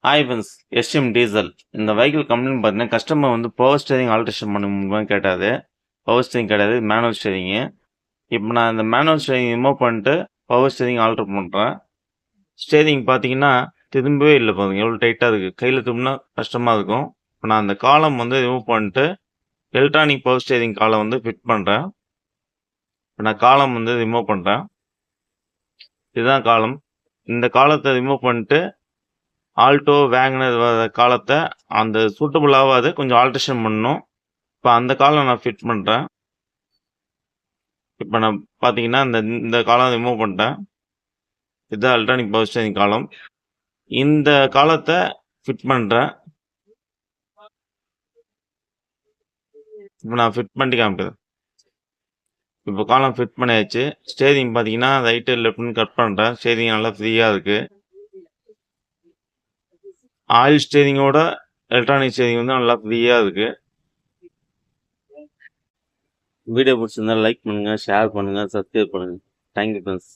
Hi friends, SM diesel இந்த vehicle company பார்த்தீங்கன்னா customer வந்து பவர் ஸ்டேரிங் ஆல்ட்ரேஷன் பண்ண முடியுமான்னு கேட்டாது. பவர் ஸ்டேரிங் கிடையாது, மேனுவல் ஸ்டேரிங்கு. இப்போ நான் இந்த மேனுவல் ஸ்டேரிங் ரிமூவ் பண்ணிட்டு பவர் ஸ்டேரிங் ஆல்ட்ரு பண்ணுறேன். ஸ்டேரிங் பார்த்தீங்கன்னா திரும்பவே இல்லை பாருங்க, எவ்வளோ டைட்டாக இருக்குது. கையில் திரும்பினா கஷ்டமாக இருக்கும். இப்போ நான் அந்த காலம் வந்து ரிமூவ் பண்ணிட்டு எலக்ட்ரானிக் பவர் ஸ்டேரிங் காலம் வந்து ஃபிட் பண்ணுறேன். இப்போ நான் காலம் வந்து ரிமூவ் பண்ணுறேன். இதுதான் காலம். இந்த காலத்தை ரிமூவ் பண்ணிட்டு ஆல்டோ வேகனர் காலத்தை அந்த சூட்டபுள் ஆகாது, கொஞ்சம் ஆல்ட்ரேஷன் பண்ணணும். இப்போ அந்த காலம் நான் ஃபிட் பண்ணுறேன். இப்போ நான் பார்த்தீங்கன்னா இந்த காலம் ரிமூவ் பண்ணிட்டேன். இதுதான் எலக்ட்ரானிக் பவர் ஸ்டேரிங் காலம். இந்த காலத்தை ஃபிட் பண்ணுறேன். இப்போ நான் ஃபிட் பண்ணி காமிக்கிறேன். இப்போ காலம் ஃபிட் பண்ணியாச்சு. ஸ்டேரிங் பார்த்தீங்கன்னா ரைட்டு லெஃப்ட்னு கட் பண்ணுறேன். ஸ்டேரிங் நல்லா ஃப்ரீயாக இருக்குது. ஆயில் ஸ்டேரிங்கோட எலக்ட்ரானிக் ஸ்டேரிங் வந்து நல்லா ஃப்ரீயாக இருக்குது. வீடியோ பிடிச்சிருந்தா லைக் பண்ணுங்கள், ஷேர் பண்ணுங்கள், சப்ஸ்கிரைப் பண்ணுங்கள். Thank you friends.